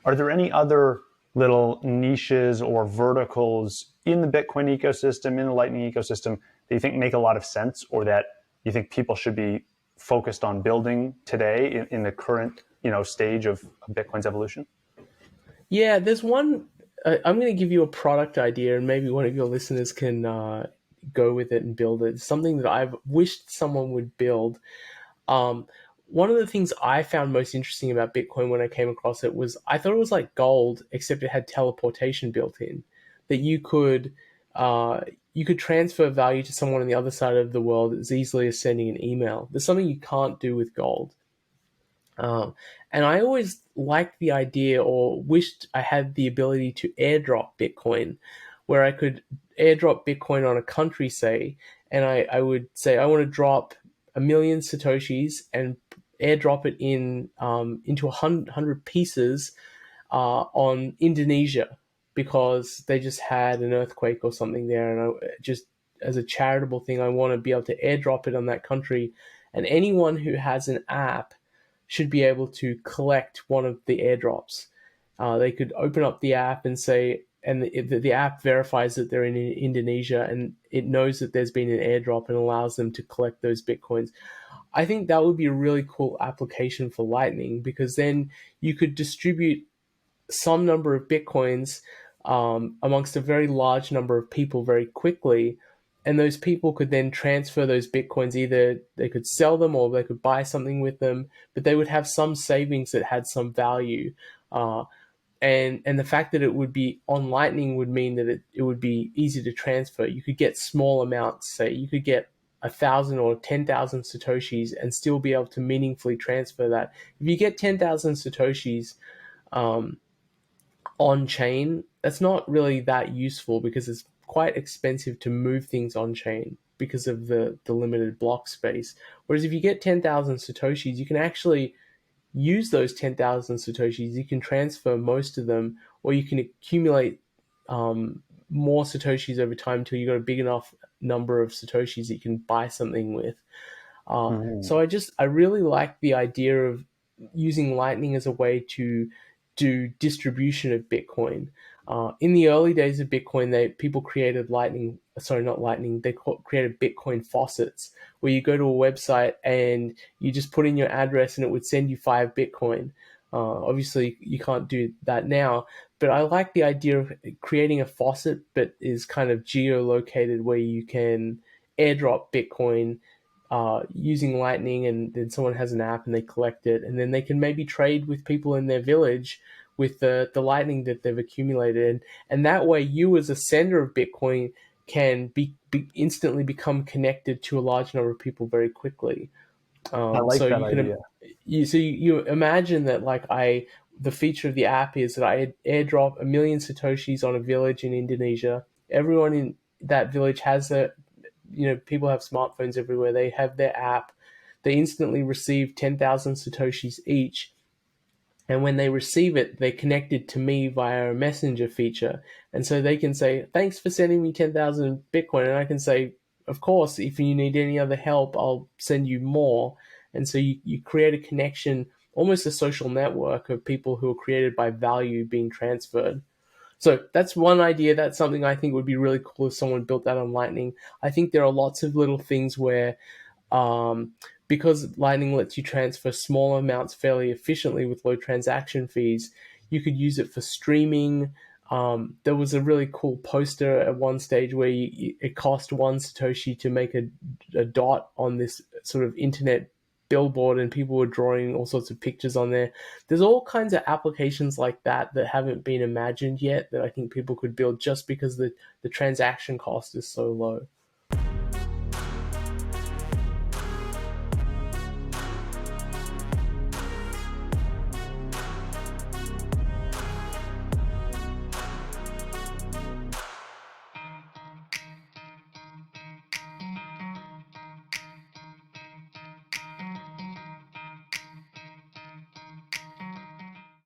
Are there any other little niches or verticals in the Bitcoin ecosystem, in the Lightning ecosystem, that you think make a lot of sense, or that you think people should be focused on building today in the current stage of Bitcoin's evolution? Yeah, there's one. I'm going to give you a product idea, and maybe one of your listeners can go with it and build it. It's something that I've wished someone would build. Um, One of the things I found most interesting about Bitcoin when I came across it was I thought it was like gold, except it had teleportation built in, that uh, you could transfer value to someone on the other side of the world as easily as sending an email. There's something you can't do with gold. And I always liked the idea or wished I had the ability to airdrop Bitcoin, where I could airdrop Bitcoin on a country, say, and I would say I want to drop 1 million Satoshis and airdrop it into 100 pieces on Indonesia because they just had an earthquake or something there. And I just, as a charitable thing, I want to be able to airdrop it on that country. And anyone who has an app should be able to collect one of the airdrops. They could open up the app and say, and the app verifies that they're in Indonesia and it knows that there's been an airdrop and allows them to collect those Bitcoins. I think that would be a really cool application for Lightning because then you could distribute some number of Bitcoins amongst a very large number of people very quickly. And those people could then transfer those Bitcoins. Either they could sell them or they could buy something with them, but they would have some savings that had some value. And the fact that it would be on Lightning would mean that it would be easy to transfer. You could get small amounts, say you could get 1,000 or 10,000 Satoshis and still be able to meaningfully transfer that. If you get 10,000 Satoshis, um, on chain, that's not really that useful because it's quite expensive to move things on chain because of the limited block space. Whereas if you get 10,000 Satoshis, you can actually use those 10,000 Satoshis. You can transfer most of them, or you can accumulate more Satoshis over time until you got a big enough number of Satoshis that you can buy something with. So I really like the idea of using Lightning as a way to do distribution of Bitcoin. In the early days of Bitcoin, people created Lightning. Sorry, not Lightning. They created Bitcoin faucets, where you go to a website and you just put in your address, and it would send you 5 Bitcoin. Obviously, you can't do that now, but I like the idea of creating a faucet, but is kind of geolocated, where you can airdrop Bitcoin using Lightning, and then someone has an app and they collect it, and then they can maybe trade with people in their village with the Lightning that they've accumulated, and that way you as a sender of Bitcoin can be instantly become connected to a large number of people very quickly. I So like that you can idea. you imagine that like the feature of the app is that I airdrop 1 million Satoshis on a village in Indonesia. Everyone in that village has people have smartphones everywhere. They have their app. They instantly receive 10,000 Satoshis each. And when they receive it, they connect it to me via a messenger feature. And so they can say, thanks for sending me 10,000 Bitcoin. And I can say, of course, if you need any other help, I'll send you more. And so you create a connection, almost a social network of people who are created by value being transferred. So that's one idea. That's something I think would be really cool if someone built that on Lightning. I think there are lots of little things where, um, because Lightning lets you transfer small amounts fairly efficiently with low transaction fees, you could use it for streaming. There was a really cool poster at one stage where it cost 1 Satoshi to make a dot on this sort of internet billboard, and people were drawing all sorts of pictures on there. There's all kinds of applications like that that haven't been imagined yet that I think people could build just because the transaction cost is so low.